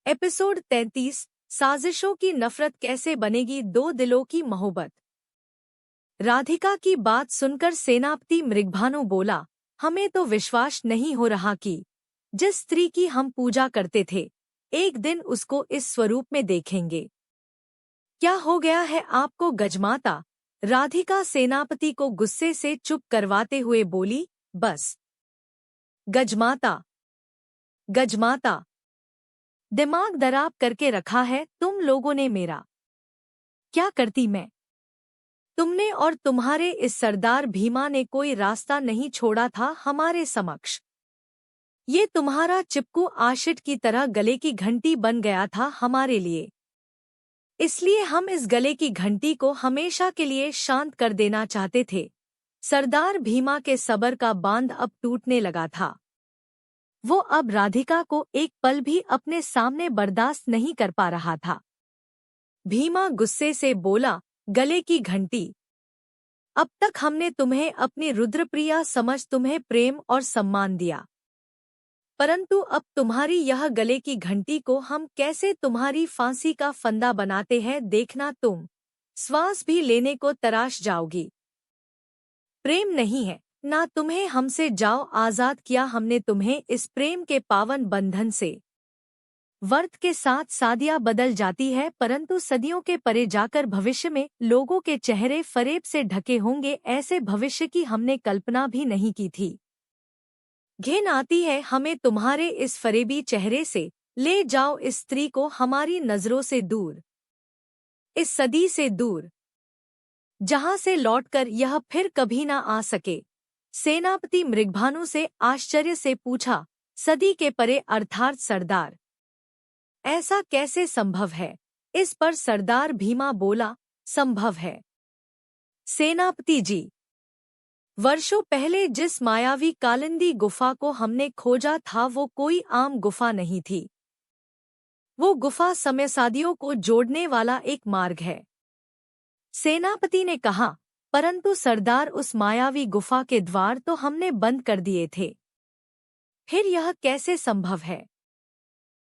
Episode 33। साजिशों की नफरत कैसे बनेगी दो दिलों की मोहब्बत। राधिका की बात सुनकर सेनापति मृगभानु बोला, हमें तो विश्वास नहीं हो रहा कि जिस स्त्री की हम पूजा करते थे एक दिन उसको इस स्वरूप में देखेंगे। क्या हो गया है आपको गजमाता? राधिका सेनापति को गुस्से से चुप करवाते हुए बोली, बस गजमाता, गजमाता, दिमाग दराब करके रखा है तुम लोगों ने मेरा। क्या करती मैं? तुमने और तुम्हारे इस सरदार भीमा ने कोई रास्ता नहीं छोड़ा था हमारे समक्ष। ये तुम्हारा चिपकू आशिक की तरह गले की घंटी बन गया था हमारे लिए। इसलिए हम इस गले की घंटी को हमेशा के लिए शांत कर देना चाहते थे। सरदार भीमा के सब्र का बांध अब टूटने लगा था। वो अब राधिका को एक पल भी अपने सामने बर्दाश्त नहीं कर पा रहा था। भीमा गुस्से से बोला, गले की घंटी, अब तक हमने तुम्हें अपनी रुद्रप्रिया समझ तुम्हें प्रेम और सम्मान दिया, परंतु अब तुम्हारी यह गले की घंटी को हम कैसे तुम्हारी फांसी का फंदा बनाते हैं देखना, तुम श्वास भी लेने को तराश जाओगी। प्रेम नहीं है ना तुम्हें हमसे, जाओ आजाद किया हमने तुम्हें इस प्रेम के पावन बंधन से। वक्त के साथ शादियां बदल जाती है, परंतु सदियों के परे जाकर भविष्य में लोगों के चेहरे फरेब से ढके होंगे, ऐसे भविष्य की हमने कल्पना भी नहीं की थी। घिन आती है हमें तुम्हारे इस फरेबी चेहरे से। ले जाओ इस स्त्री को हमारी नजरों से दूर, इस सदी से दूर, जहां से लौटकर यह फिर कभी ना आ सके। सेनापति मृगभानु से आश्चर्य से पूछा, सदी के परे अर्थात सरदार, ऐसा कैसे संभव है? इस पर सरदार भीमा बोला, संभव है सेनापति जी। वर्षों पहले जिस मायावी कालिंदी गुफा को हमने खोजा था वो कोई आम गुफा नहीं थी। वो गुफा समयसादियों को जोड़ने वाला एक मार्ग है। सेनापति ने कहा, परंतु सरदार उस मायावी गुफा के द्वार तो हमने बंद कर दिए थे, फिर यह कैसे संभव है?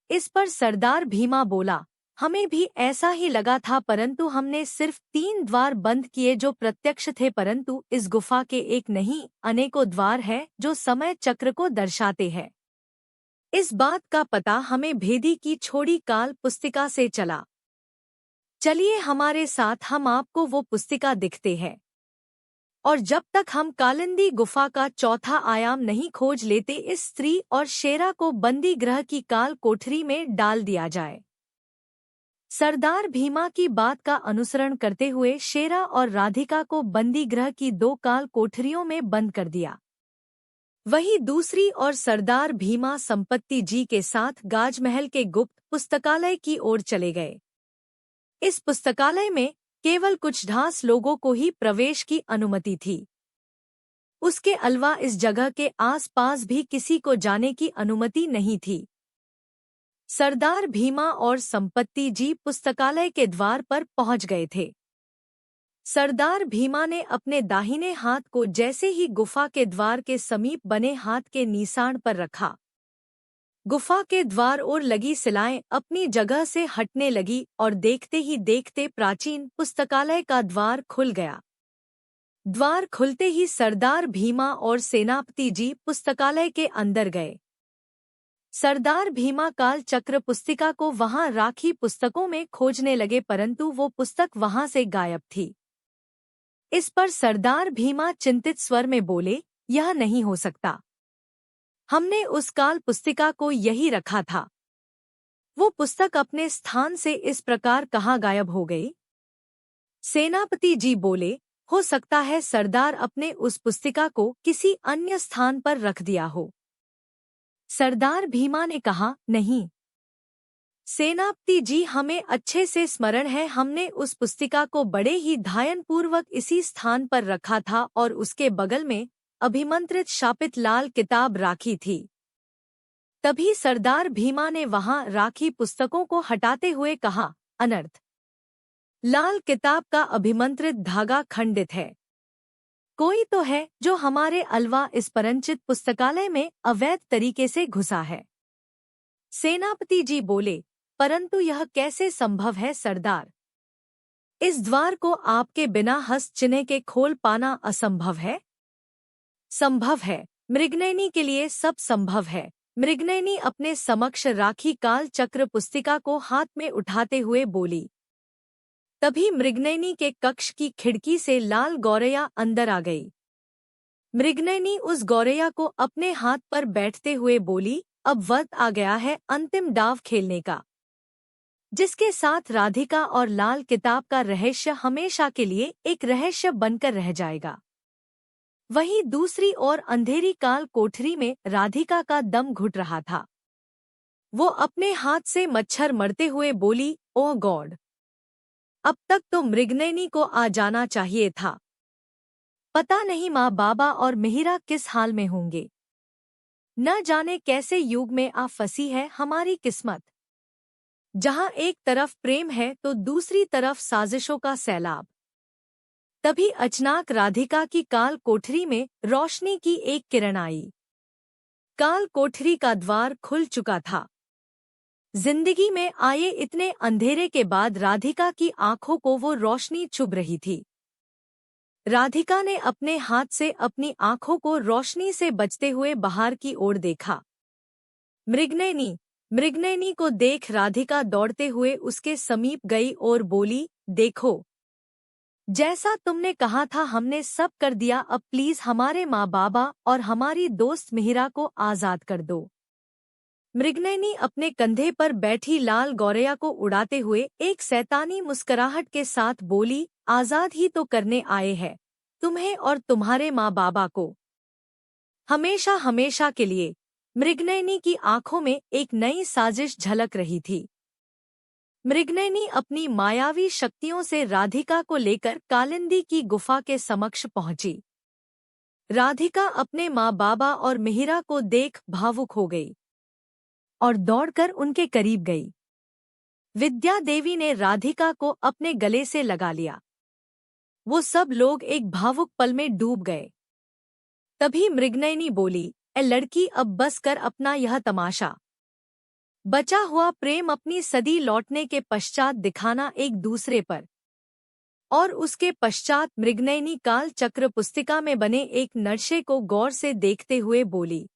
इस पर सरदार भीमा बोला, हमें भी ऐसा ही लगा था, परंतु हमने सिर्फ 3 द्वार बंद किए जो प्रत्यक्ष थे, परंतु इस गुफा के एक नहीं अनेकों द्वार हैं जो समय चक्र को दर्शाते हैं। इस बात का पता हमें भेदी की छोड़ी काल पुस्तिका से चला। चलिए हमारे साथ, हम आपको वो पुस्तिका दिखते हैं, और जब तक हम कालिंदी गुफा का चौथा आयाम नहीं खोज लेते इस स्त्री और शेरा को बंदी ग्रह की काल कोठरी में डाल दिया जाए। सरदार भीमा की बात का अनुसरण करते हुए शेरा और राधिका को बंदी ग्रह की 2 काल कोठरियों में बंद कर दिया। वही दूसरी और सरदार भीमा संपत्ति जी के साथ गाजमहल के गुप्त पुस्तकालय की ओर चले गए। इस पुस्तकालय में केवल कुछ ढांस लोगों को ही प्रवेश की अनुमति थी। उसके अलावा इस जगह के आसपास भी किसी को जाने की अनुमति नहीं थी। सरदार भीमा और संपत्ति जी पुस्तकालय के द्वार पर पहुंच गए थे। सरदार भीमा ने अपने दाहिने हाथ को जैसे ही गुफा के द्वार के समीप बने हाथ के निशान पर रखा, गुफा के द्वार और लगी सिलाएं अपनी जगह से हटने लगी और देखते ही देखते प्राचीन पुस्तकालय का द्वार खुल गया। द्वार खुलते ही सरदार भीमा और सेनापति जी पुस्तकालय के अंदर गए। सरदार भीमा काल चक्र पुस्तिका को वहां राखी पुस्तकों में खोजने लगे, परंतु वो पुस्तक वहां से गायब थी। इस पर सरदार भीमा चिंतित स्वर में बोले, यह नहीं हो सकता, हमने उस काल पुस्तिका को यही रखा था। वो पुस्तक अपने स्थान से इस प्रकार कहाँ गायब हो गई? सेनापति जी बोले, हो सकता है सरदार अपने उस पुस्तिका को किसी अन्य स्थान पर रख दिया हो। सरदार भीमा ने कहा, नहीं सेनापति जी, हमें अच्छे से स्मरण है, हमने उस पुस्तिका को बड़े ही ध्यानपूर्वक इसी स्थान पर रखा था और उसके बगल में अभिमंत्रित शापित लाल किताब राखी थी। तभी सरदार भीमा ने वहां राखी पुस्तकों को हटाते हुए कहा, अनर्थ, लाल किताब का अभिमंत्रित धागा खंडित है। कोई तो है जो हमारे अलावा इस परंचित पुस्तकालय में अवैध तरीके से घुसा है। सेनापति जी बोले, परंतु यह कैसे संभव है सरदार? इस द्वार को आपके बिना हस्त चिन्ह के खोल पाना असंभव है। संभव है, मृगनयनी के लिए सब संभव है। मृगनयनी अपने समक्ष राखी काल चक्र पुस्तिका को हाथ में उठाते हुए बोली। तभी मृगनयनी के कक्ष की खिड़की से लाल गौरैया अंदर आ गई। मृगनयनी उस गौरैया को अपने हाथ पर बैठते हुए बोली, अब वक्त आ गया है अंतिम दाव खेलने का, जिसके साथ राधिका और लाल किताब का रहस्य हमेशा के लिए एक रहस्य बनकर रह जाएगा। वहीं दूसरी ओर अंधेरी काल कोठरी में राधिका का दम घुट रहा था। वो अपने हाथ से मच्छर मरते हुए बोली, ओह गॉड, अब तक तो मृगनयनी को आ जाना चाहिए था। पता नहीं माँ बाबा और मिहिरा किस हाल में होंगे। न जाने कैसे युग में आ फंसी है हमारी किस्मत, जहाँ एक तरफ प्रेम है तो दूसरी तरफ साजिशों का सैलाब। तभी अचानक राधिका की काल कोठरी में रोशनी की एक किरण आई। काल कोठरी का द्वार खुल चुका था। जिंदगी में आए इतने अंधेरे के बाद राधिका की आंखों को वो रोशनी चुभ रही थी। राधिका ने अपने हाथ से अपनी आंखों को रोशनी से बचते हुए बाहर की ओर देखा। मृगनयनी को देख राधिका दौड़ते हुए उसके समीप गई और बोली, देखो, जैसा तुमने कहा था हमने सब कर दिया। अब प्लीज हमारे माँ बाबा और हमारी दोस्त मिहिरा को आजाद कर दो। मृगनयनी अपने कंधे पर बैठी लाल गौरैया को उड़ाते हुए एक शैतानी मुस्कुराहट के साथ बोली, आजाद ही तो करने आए हैं तुम्हें और तुम्हारे माँ बाबा को, हमेशा हमेशा के लिए। मृगनयनी की आंखों में एक नई साजिश झलक रही थी। मृगनयनी अपनी मायावी शक्तियों से राधिका को लेकर कालिंदी की गुफा के समक्ष पहुंची। राधिका अपने माँ बाबा और मिहिरा को देख भावुक हो गई और दौड़कर उनके करीब गई। विद्या देवी ने राधिका को अपने गले से लगा लिया। वो सब लोग एक भावुक पल में डूब गए। तभी मृगनयनी बोली, ए लड़की, अब बस कर अपना यह तमाशा। बचा हुआ प्रेम अपनी सदी लौटने के पश्चात दिखाना एक दूसरे पर। और उसके पश्चात मृगनयनी काल चक्र पुस्तिका में बने एक नक्शे को गौर से देखते हुए बोली,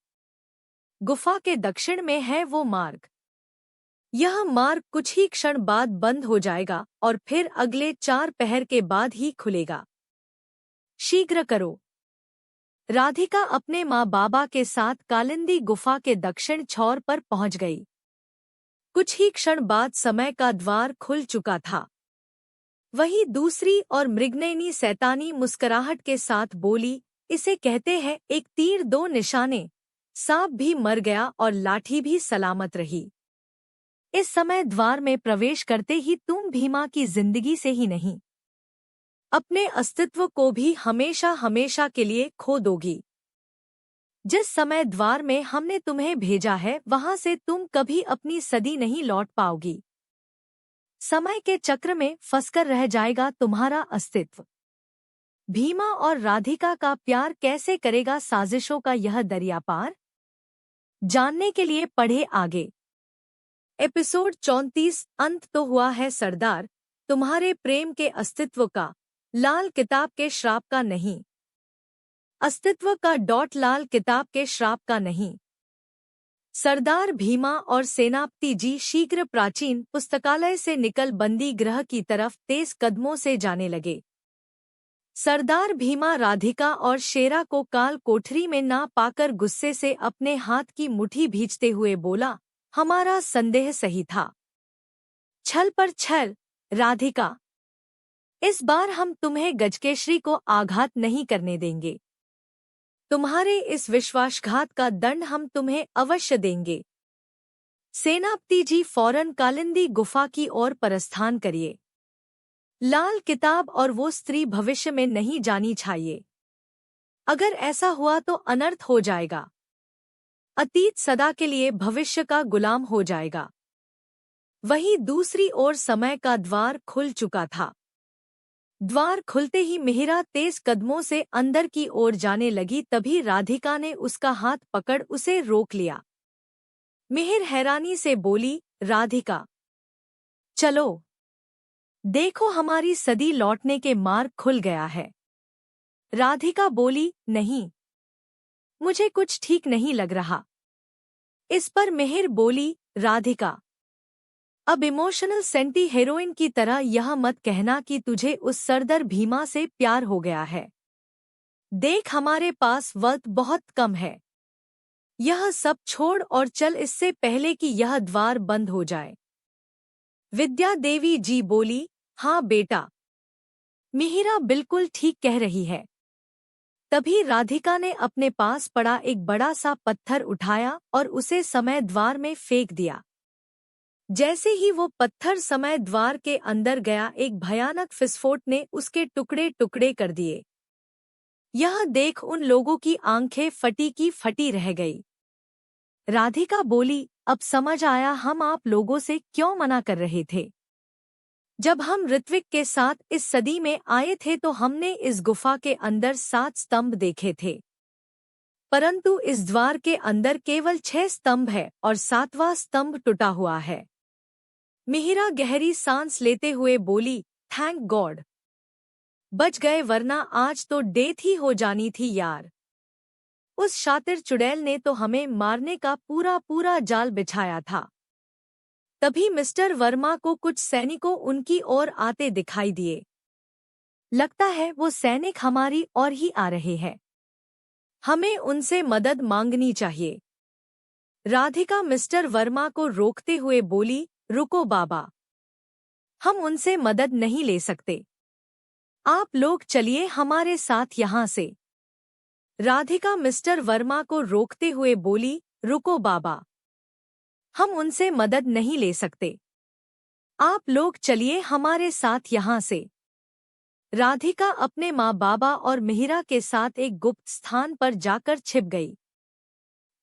गुफा के दक्षिण में है वो मार्ग। यह मार्ग कुछ ही क्षण बाद बंद हो जाएगा और फिर अगले 4 पहर के बाद ही खुलेगा। शीघ्र करो। राधिका अपने माँ बाबा के साथ कालिंदी गुफा के दक्षिण छोर पर पहुंच गई। कुछ ही क्षण बाद समय का द्वार खुल चुका था। वहीं दूसरी और मृगनयनी शैतानी मुस्कुराहट के साथ बोली, इसे कहते हैं एक तीर 2 निशाने। सांप भी मर गया और लाठी भी सलामत रही। इस समय द्वार में प्रवेश करते ही तुम भीमा की जिंदगी से ही नहीं, अपने अस्तित्व को भी हमेशा हमेशा के लिए खो दोगी। जिस समय द्वार में हमने तुम्हें भेजा है वहां से तुम कभी अपनी सदी नहीं लौट पाओगी। समय के चक्र में फंसकर रह जाएगा तुम्हारा अस्तित्व। भीमा और राधिका का प्यार कैसे करेगा साजिशों का यह दरिया पार? जानने के लिए पढ़े आगे। एपिसोड 34। अंत तो हुआ है सरदार, तुम्हारे प्रेम के अस्तित्व का, लाल किताब के श्राप का नहीं। अस्तित्व का लाल किताब के श्राप का नहीं। सरदार भीमा और सेनापति जी शीघ्र प्राचीन पुस्तकालय से निकल बंदी गृह की तरफ तेज कदमों से जाने लगे। सरदार भीमा राधिका और शेरा को काल कोठरी में ना पाकर गुस्से से अपने हाथ की मुट्ठी भींचते हुए बोला, हमारा संदेह सही था। छल पर छल, राधिका, इस बार हम तुम्हें गजकेशरी को आघात नहीं करने देंगे। तुम्हारे इस विश्वासघात का दंड हम तुम्हें अवश्य देंगे। सेनापति जी फौरन कालिंदी गुफा की ओर प्रस्थान करिए। लाल किताब और वो स्त्री भविष्य में नहीं जानी चाहिए। अगर ऐसा हुआ तो अनर्थ हो जाएगा। अतीत सदा के लिए भविष्य का गुलाम हो जाएगा। वहीं दूसरी ओर समय का द्वार खुल चुका था। द्वार खुलते ही मिहिरा तेज कदमों से अंदर की ओर जाने लगी। तभी राधिका ने उसका हाथ पकड़ उसे रोक लिया। मिहिर हैरानी से बोली, राधिका, चलो देखो, हमारी सदी लौटने के मार्ग खुल गया है। राधिका बोली, नहीं, मुझे कुछ ठीक नहीं लग रहा। इस पर मिहिर बोली, राधिका, अब इमोशनल सेंटी हीरोइन की तरह यह मत कहना कि तुझे उस सरदर भीमा से प्यार हो गया है। देख, हमारे पास वक्त बहुत कम है। यह सब छोड़ और चल, इससे पहले कि यह द्वार बंद हो जाए। विद्या देवी जी बोली, हाँ बेटा, मिहिरा बिल्कुल ठीक कह रही है। तभी राधिका ने अपने पास पड़ा एक बड़ा सा पत्थर उठाया और उसे समय द्वार में फेंक दिया। जैसे ही वो पत्थर समय द्वार के अंदर गया, एक भयानक विस्फोट ने उसके टुकड़े टुकड़े कर दिए। यह देख उन लोगों की आंखें फटी की फटी रह गई। राधिका बोली, अब समझ आया हम आप लोगों से क्यों मना कर रहे थे। जब हम ऋत्विक के साथ इस सदी में आए थे तो हमने इस गुफा के अंदर 7 स्तंभ देखे थे, परंतु इस द्वार के अंदर केवल 6 स्तंभ है और 7वां स्तंभ टूटा हुआ है। मिहिरा गहरी सांस लेते हुए बोली, थैंक गॉड, बच गए, वरना आज तो डेथ ही हो जानी थी यार। उस शातिर चुड़ैल ने तो हमें मारने का पूरा पूरा जाल बिछाया था। तभी मिस्टर वर्मा को कुछ सैनिकों उनकी ओर आते दिखाई दिए। लगता है वो सैनिक हमारी ओर ही आ रहे हैं। हमें उनसे मदद मांगनी चाहिए। राधिका मिस्टर वर्मा को रोकते हुए बोली, रुको बाबा, हम उनसे मदद नहीं ले सकते। आप लोग चलिए हमारे साथ यहाँ से। राधिका मिस्टर वर्मा को रोकते हुए बोली, रुको बाबा, हम उनसे मदद नहीं ले सकते। आप लोग चलिए हमारे साथ यहाँ से। राधिका अपने माँ बाबा और मिहिरा के साथ एक गुप्त स्थान पर जाकर छिप गई।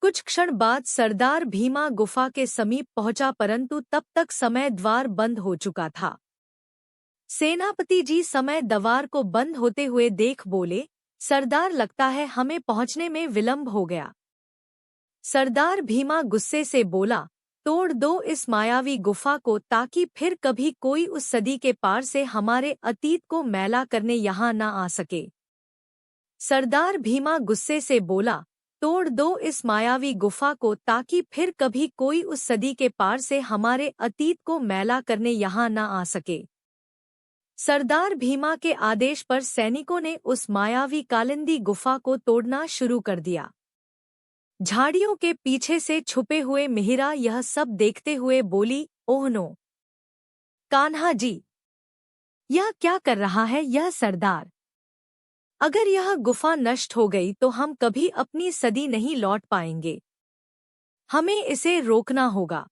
कुछ क्षण बाद सरदार भीमा गुफा के समीप पहुंचा, परंतु तब तक समय द्वार बंद हो चुका था। सेनापति जी समय द्वार को बंद होते हुए देख बोले, सरदार, लगता है हमें पहुंचने में विलंब हो गया। सरदार भीमा गुस्से से बोला, तोड़ दो इस मायावी गुफा को, ताकि फिर कभी कोई उस सदी के पार से हमारे अतीत को मैला करने यहाँ न आ सके। सरदार भीमा गुस्से से बोला, तोड़ दो इस मायावी गुफा को, ताकि फिर कभी कोई उस सदी के पार से हमारे अतीत को मैला करने यहाँ न आ सके। सरदार भीमा के आदेश पर सैनिकों ने उस मायावी कालिंदी गुफा को तोड़ना शुरू कर दिया। झाड़ियों के पीछे से छुपे हुए मिहिरा यह सब देखते हुए बोली, ओह नो, कान्हा जी, यह क्या कर रहा है यह सरदार? अगर यह गुफा नष्ट हो गई तो हम कभी अपनी सदी नहीं लौट पाएंगे। हमें इसे रोकना होगा।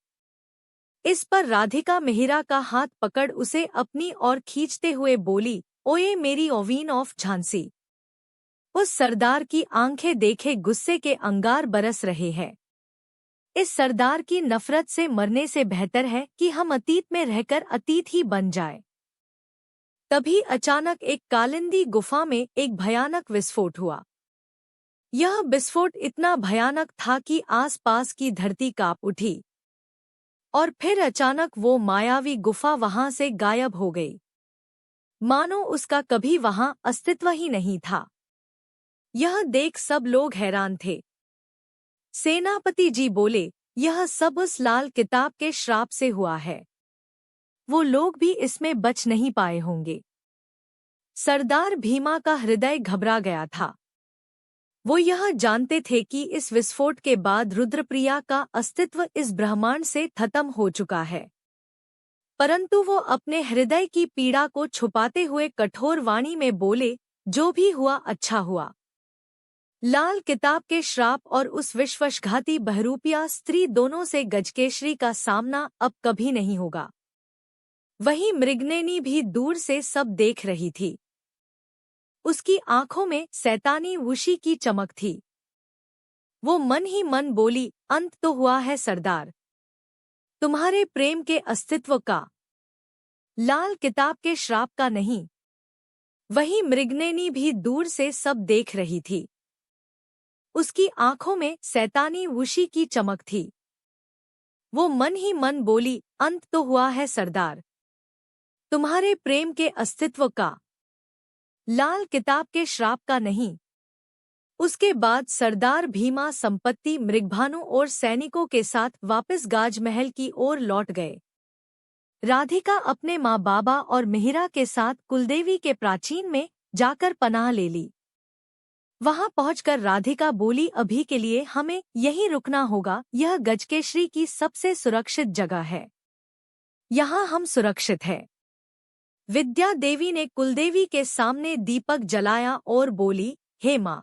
इस पर राधिका मिहिरा का हाथ पकड़ उसे अपनी ओर खींचते हुए बोली, ओए मेरी ओवीन ऑफ झांसी। उस सरदार की आंखें देखे गुस्से के अंगार बरस रहे हैं। इस सरदार की नफरत से मरने से बेहतर है कि हम अतीत में रहकर अतीत ही बन जाए। तभी अचानक एक कालिंदी गुफा में एक भयानक विस्फोट हुआ। यह विस्फोट इतना भयानक था कि आसपास की धरती कांप उठी और फिर अचानक वो मायावी गुफा वहां से गायब हो गई, मानो उसका कभी वहां अस्तित्व ही नहीं था। यह देख सब लोग हैरान थे। सेनापति जी बोले, यह सब उस लाल किताब के श्राप से हुआ है। वो लोग भी इसमें बच नहीं पाए होंगे। सरदार भीमा का हृदय घबरा गया था। वो यह जानते थे कि इस विस्फोट के बाद रुद्रप्रिया का अस्तित्व इस ब्रह्मांड से खत्म हो चुका है, परंतु वो अपने हृदय की पीड़ा को छुपाते हुए कठोर वाणी में बोले, जो भी हुआ अच्छा हुआ। लाल किताब के श्राप और उस विश्वासघाती बहरूपिया स्त्री दोनों से गजकेशरी का सामना अब कभी नहीं होगा। वहीं मृगनयनी भी दूर से सब देख रही थी। उसकी आंखों में शैतानी वुशी की चमक थी। वो मन ही मन बोली, अंत तो हुआ है सरदार, तुम्हारे प्रेम के अस्तित्व का, लाल किताब के श्राप का नहीं। वहीं मृगनयनी भी दूर से सब देख रही थी। उसकी आंखों में शैतानी वुशी की चमक थी। वो मन ही मन बोली, अंत तो हुआ है सरदार, तुम्हारे प्रेम के अस्तित्व का, लाल किताब के श्राप का नहीं। उसके बाद सरदार भीमा संपत्ति, मृगभानु और सैनिकों के साथ वापस गाजमहल की ओर लौट गए। राधिका अपने माँ बाबा और मिहिरा के साथ कुलदेवी के प्राचीन में जाकर पनाह ले ली। वहां पहुंचकर राधिका बोली, अभी के लिए हमें यहीं रुकना होगा। यह गजकेश्री की सबसे सुरक्षित जगह है। यहाँ हम सुरक्षित हैं। विद्या देवी ने कुलदेवी के सामने दीपक जलाया और बोली, हे माँ,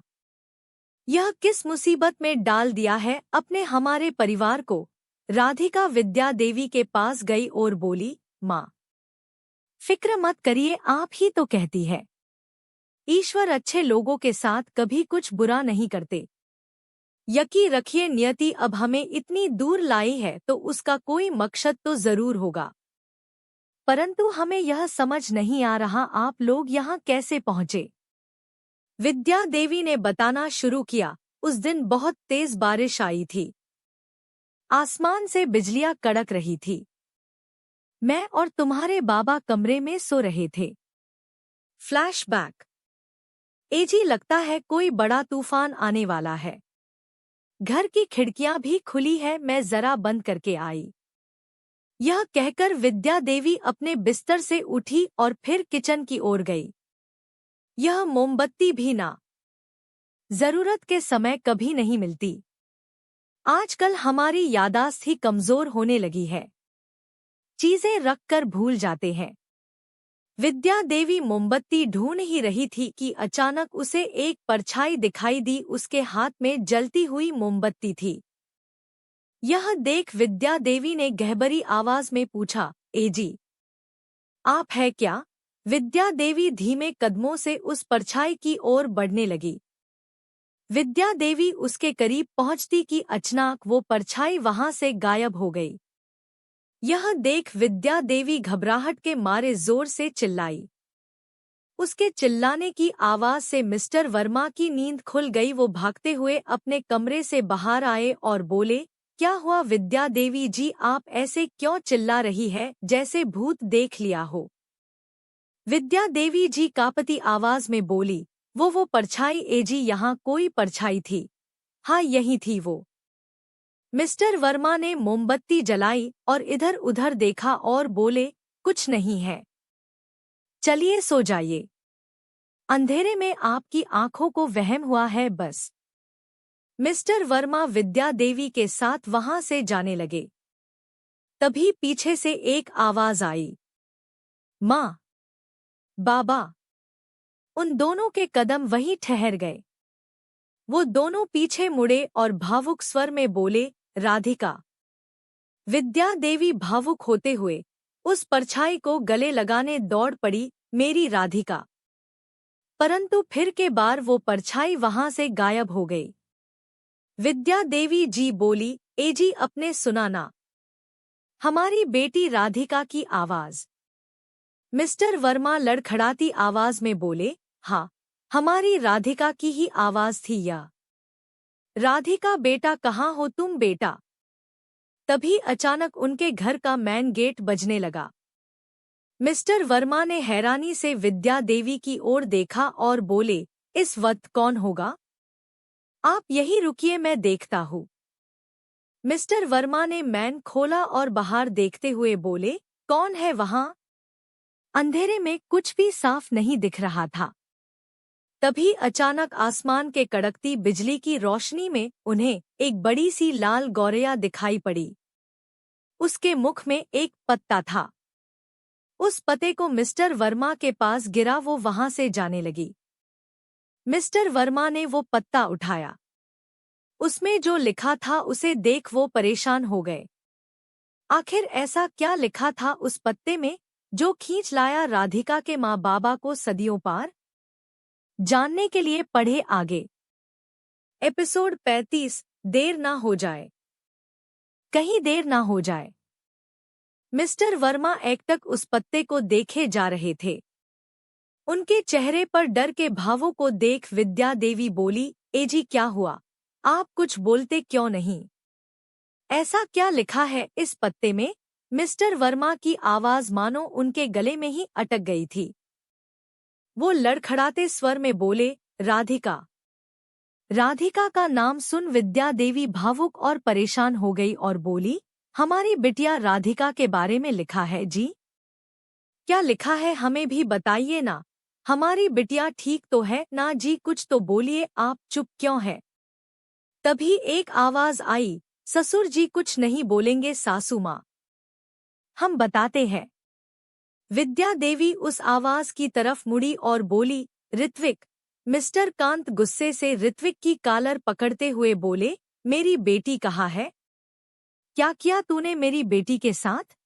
यह किस मुसीबत में डाल दिया है अपने हमारे परिवार को। राधिका विद्या देवी के पास गई और बोली, माँ, फिक्र मत करिए, आप ही तो कहती है ईश्वर अच्छे लोगों के साथ कभी कुछ बुरा नहीं करते। यकीन रखिए, नियति अब हमें इतनी दूर लाई है तो उसका कोई मकसद तो जरूर होगा, परंतु हमें यह समझ नहीं आ रहा आप लोग यहाँ कैसे पहुँचे। विद्या देवी ने बताना शुरू किया, उस दिन बहुत तेज बारिश आई थी। आसमान से बिजलियां कड़क रही थी। मैं और तुम्हारे बाबा कमरे में सो रहे थे। फ्लैशबैक। एजी, लगता है कोई बड़ा तूफान आने वाला है। घर की खिड़कियां भी खुली है, मैं जरा बंद करके आई। यह कहकर विद्या देवी अपने बिस्तर से उठी और फिर किचन की ओर गई। यह मोमबत्ती भी ना जरूरत के समय कभी नहीं मिलती। आजकल हमारी यादाश्त ही कमजोर होने लगी है, चीजें रखकर भूल जाते हैं। विद्या देवी मोमबत्ती ढूंढ ही रही थी कि अचानक उसे एक परछाई दिखाई दी। उसके हाथ में जलती हुई मोमबत्ती थी। यह देख विद्या देवी ने गहबरी आवाज में पूछा, एजी, आप है क्या? विद्या देवी धीमे कदमों से उस परछाई की ओर बढ़ने लगी। विद्या देवी उसके करीब पहुंचती कि अचानक वो परछाई वहां से गायब हो गई। यह देख विद्या देवी घबराहट के मारे जोर से चिल्लाई। उसके चिल्लाने की आवाज से मिस्टर वर्मा की नींद खुल गई। वो भागते हुए अपने कमरे से बाहर आए और बोले, क्या हुआ विद्या देवी जी, आप ऐसे क्यों चिल्ला रही है जैसे भूत देख लिया हो? विद्या देवी जी कांपती आवाज में बोली, वो परछाई एजी, यहाँ कोई परछाई थी। हाँ, यही थी वो। मिस्टर वर्मा ने मोमबत्ती जलाई और इधर उधर देखा और बोले, कुछ नहीं है, चलिए सो जाइए। अंधेरे में आपकी आंखों को वहम हुआ है बस। मिस्टर वर्मा विद्या देवी के साथ वहां से जाने लगे। तभी पीछे से एक आवाज आई, माँ, बाबा। उन दोनों के कदम वहीं ठहर गए। वो दोनों पीछे मुड़े और भावुक स्वर में बोले, राधिका। विद्या देवी भावुक होते हुए उस परछाई को गले लगाने दौड़ पड़ी, मेरी राधिका। परंतु फिर के बार वो परछाई वहां से गायब हो गई। विद्या देवी जी बोली, एजी, अपने सुना ना, हमारी बेटी राधिका की आवाज। मिस्टर वर्मा लड़खड़ाती आवाज में बोले, हाँ, हमारी राधिका की ही आवाज थी यह। राधिका बेटा, कहाँ हो तुम बेटा? तभी अचानक उनके घर का मेन गेट बजने लगा। मिस्टर वर्मा ने हैरानी से विद्या देवी की ओर देखा और बोले, इस वक्त कौन होगा? आप यहीं रुकिए, मैं देखता हूँ। मिस्टर वर्मा ने मेन खोला और बाहर देखते हुए बोले, कौन है वहां? अंधेरे में कुछ भी साफ नहीं दिख रहा था। तभी अचानक आसमान के कड़कती बिजली की रोशनी में उन्हें एक बड़ी सी लाल गौरैया दिखाई पड़ी। उसके मुख में एक पत्ता था। उस पत्ते को मिस्टर वर्मा के पास गिरा, वो वहां से जाने लगी। मिस्टर वर्मा ने वो पत्ता उठाया। उसमें जो लिखा था उसे देख वो परेशान हो गए। आखिर ऐसा क्या लिखा था उस पत्ते में जो खींच लाया राधिका के माँ बाबा को सदियों पार? जानने के लिए पढ़े आगे। एपिसोड 35, देर ना हो जाए, कहीं देर ना हो जाए। मिस्टर वर्मा एकटक उस पत्ते को देखे जा रहे थे। उनके चेहरे पर डर के भावों को देख विद्या देवी बोली, एजी, क्या हुआ? आप कुछ बोलते क्यों नहीं? ऐसा क्या लिखा है इस पत्ते में? मिस्टर वर्मा की आवाज मानो उनके गले में ही अटक गई थी। वो लड़खड़ाते स्वर में बोले, राधिका। राधिका का नाम सुन विद्या देवी भावुक और परेशान हो गई और बोली, हमारी बिटिया राधिका के बारे में लिखा है जी? क्या लिखा है हमें भी बताइए ना। हमारी बिटिया ठीक तो है ना जी, कुछ तो बोलिए, आप चुप क्यों है? तभी एक आवाज आई, ससुर जी कुछ नहीं बोलेंगे सासू माँ, हम बताते हैं। विद्या देवी उस आवाज की तरफ मुड़ी और बोली, ऋत्विक। मिस्टर कांत गुस्से से ऋत्विक की कॉलर पकड़ते हुए बोले, मेरी बेटी कहाँ है? क्या किया तूने मेरी बेटी के साथ?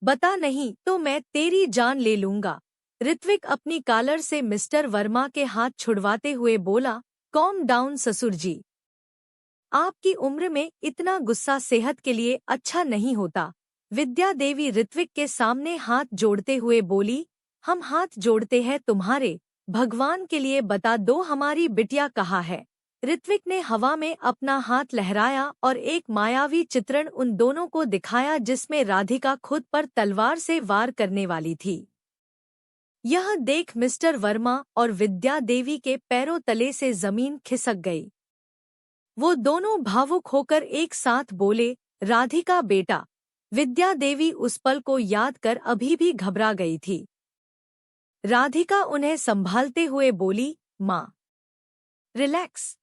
बता, नहीं तो मैं तेरी जान ले लूंगा। ऋत्विक अपनी कॉलर से मिस्टर वर्मा के हाथ छुड़वाते हुए बोला, कॉम डाउन ससुर जी। आपकी उम्र में इतना गुस्सा सेहत के लिए अच्छा नहीं होता। विद्या देवी ऋत्विक के सामने हाथ जोड़ते हुए बोली, हम हाथ जोड़ते हैं तुम्हारे, भगवान के लिए बता दो हमारी बिटिया कहाँ है। ऋत्विक ने हवा में अपना हाथ लहराया और एक मायावी चित्रण उन दोनों को दिखाया जिसमें राधिका खुद पर तलवार से वार करने वाली थी। यह देख मिस्टर वर्मा और विद्या देवी के पैरों तले से जमीन खिसक गई। वो दोनों भावुक होकर एक साथ बोले, राधिका बेटा। विद्या देवी उस पल को याद कर अभी भी घबरा गई थी। राधिका उन्हें संभालते हुए बोली, माँ रिलैक्स,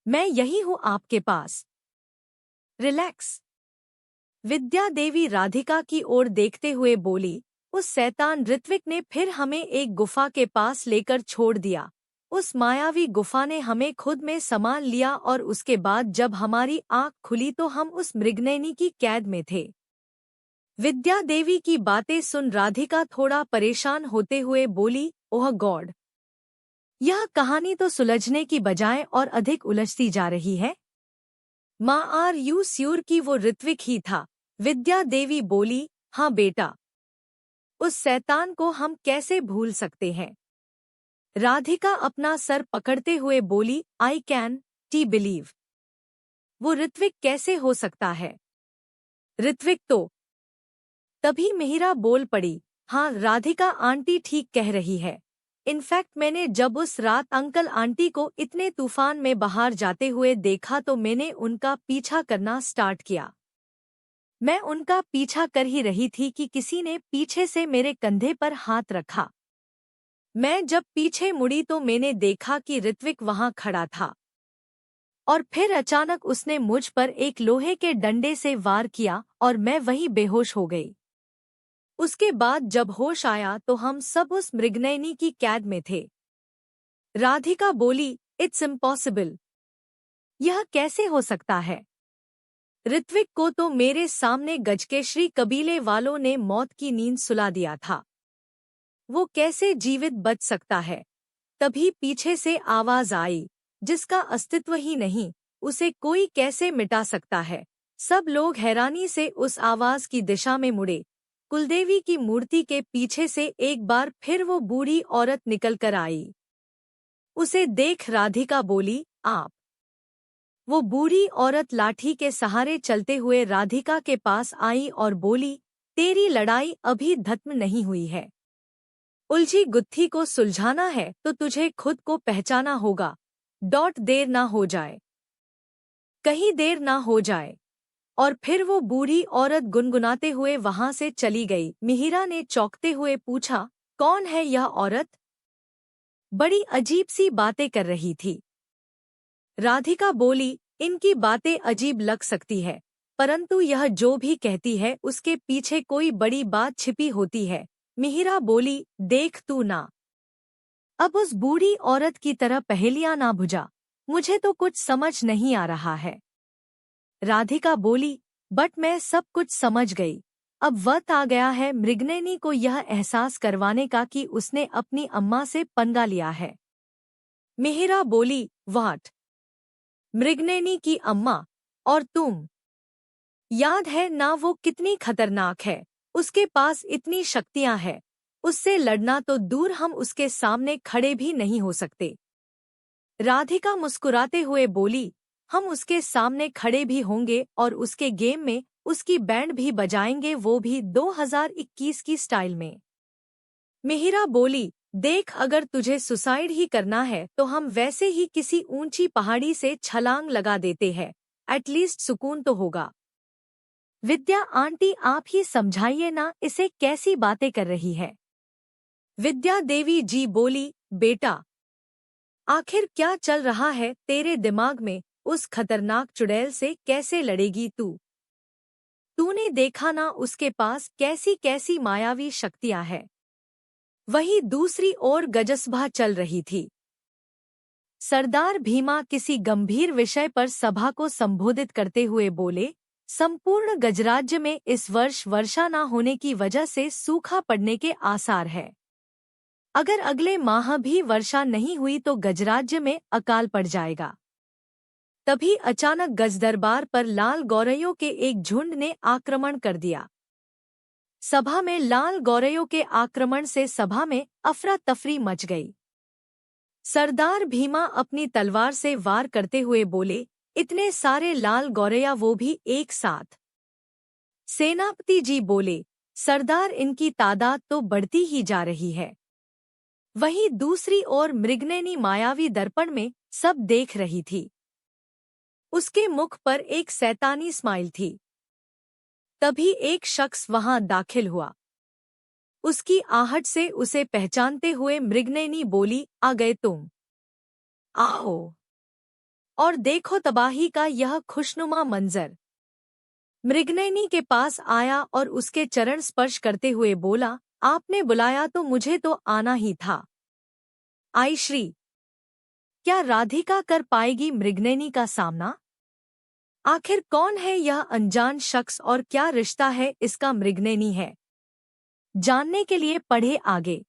मैं यही हूँ आपके पास, रिलैक्स। विद्या देवी राधिका की ओर देखते हुए बोली, उस शैतान ऋत्विक ने फिर हमें एक गुफा के पास लेकर छोड़ दिया। उस मायावी गुफा ने हमें खुद में समा लिया और उसके बाद जब हमारी आंख खुली तो हम उस मृगनयनी की कैद में थे। विद्या देवी की बातें सुन राधिका थोड़ा परेशान होते हुए बोली, ओह गॉड, यह कहानी तो सुलझने की बजाय और अधिक उलझती जा रही है। माँ आर यू श्योर कि वो ऋत्विक ही था? विद्या देवी बोली, हाँ बेटा, उस शैतान को हम कैसे भूल सकते हैं। राधिका अपना सर पकड़ते हुए बोली, आई कैन टी बिलीव। वो ऋत्विक कैसे हो सकता है? ऋत्विक तो। तभी मिहिरा बोल पड़ी, हाँ राधिका आंटी ठीक कह रही है। इनफैक्ट मैंने जब उस रात अंकल आंटी को इतने तूफान में बाहर जाते हुए देखा तो मैंने उनका पीछा करना स्टार्ट किया। मैं उनका पीछा कर ही रही थी कि किसी ने पीछे से मेरे कंधे पर हाथ रखा। मैं जब पीछे मुड़ी तो मैंने देखा कि ऋत्विक वहां खड़ा था और फिर अचानक उसने मुझ पर एक लोहे के डंडे से वार किया और मैं वहीं बेहोश हो गई। उसके बाद जब होश आया तो हम सब उस मृगनयनी की कैद में थे। राधिका बोली, इट्स इम्पॉसिबल। यह कैसे हो सकता है? ऋत्विक को तो मेरे सामने गजकेश्री कबीले वालों ने मौत की नींद सुला दिया था। वो कैसे जीवित बच सकता है? तभी पीछे से आवाज आई, जिसका अस्तित्व ही नहीं, उसे कोई कैसे मिटा सकता है? सब लोग हैरानी से उस आवाज की दिशा में मुड़े। कुलदेवी की मूर्ति के पीछे से एक बार फिर वो बूढ़ी औरत निकल कर आई। उसे देख राधिका बोली, आप। वो बूढ़ी औरत लाठी के सहारे चलते हुए राधिका के पास आई और बोली, तेरी लड़ाई अभी खत्म नहीं हुई है। उलझी गुत्थी को सुलझाना है तो तुझे खुद को पहचाना होगा। देर ना हो जाए, कहीं देर ना हो जाए। और फिर वो बूढ़ी औरत गुनगुनाते हुए वहां से चली गई। मिहिरा ने चौंकते हुए पूछा, कौन है यह औरत? बड़ी अजीब सी बातें कर रही थी। राधिका बोली, इनकी बातें अजीब लग सकती है, परंतु यह जो भी कहती है उसके पीछे कोई बड़ी बात छिपी होती है। मिहिरा बोली, देख तू ना अब उस बूढ़ी औरत की तरह पहेलियां ना बुझा, मुझे तो कुछ समझ नहीं आ रहा है। राधिका बोली, बट मैं सब कुछ समझ गई। अब वक्त आ गया है मृगनयनी को यह एहसास करवाने का कि उसने अपनी अम्मा से पंगा लिया है। मिहिरा बोली, व्हाट? मृगनयनी की अम्मा? और तुम? याद है ना वो कितनी खतरनाक है? उसके पास इतनी शक्तियां हैं, उससे लड़ना तो दूर हम उसके सामने खड़े भी नहीं हो सकते। राधिका मुस्कुराते हुए बोली, हम उसके सामने खड़े भी होंगे और उसके गेम में उसकी बैंड भी बजाएंगे, वो भी 2021 की स्टाइल में। मिहिरा बोली, देख अगर तुझे सुसाइड ही करना है तो हम वैसे ही किसी ऊंची पहाड़ी से छलांग लगा देते हैं, एटलीस्ट सुकून तो होगा। विद्या आंटी आप ही समझाइए ना, इसे कैसी बातें कर रही है। विद्या देवी जी बोली, बेटा आखिर क्या चल रहा है तेरे दिमाग में, उस खतरनाक चुड़ैल से कैसे लड़ेगी तू? तूने देखा ना उसके पास कैसी कैसी मायावी शक्तियां हैं। वहीं दूसरी ओर गजसभा चल रही थी। सरदार भीमा किसी गंभीर विषय पर सभा को संबोधित करते हुए बोले, संपूर्ण गजराज्य में इस वर्ष वर्षा न होने की वजह से सूखा पड़ने के आसार है। अगर अगले माह भी वर्षा नहीं हुई तो गजराज्य में अकाल पड़ जाएगा। तभी अचानक गजदरबार पर लाल गौरैयों के एक झुंड ने आक्रमण कर दिया। सभा में लाल गौरैयों के आक्रमण से सभा में अफरा तफरी मच गई। सरदार भीमा अपनी तलवार से वार करते हुए बोले, इतने सारे लाल गौरैया, वो भी एक साथ? सेनापति जी बोले, सरदार इनकी तादाद तो बढ़ती ही जा रही है। वहीं दूसरी ओर मृगनयनी मायावी दर्पण में सब देख रही थी। उसके मुख पर एक शैतानी स्माइल थी। तभी एक शख्स वहां दाखिल हुआ। उसकी आहट से उसे पहचानते हुए मृगनयनी बोली, आ गए तुम? आओ और देखो तबाही का यह खुशनुमा मंजर। मृगनयनी के पास आया और उसके चरण स्पर्श करते हुए बोला, आपने बुलाया तो मुझे तो आना ही था। आई श्री, क्या राधिका कर पाएगी मृगनयनी का सामना? आखिर कौन है यह अनजान शख्स और क्या रिश्ता है इसका मृगनयनी है? जानने के लिए पढ़े आगे।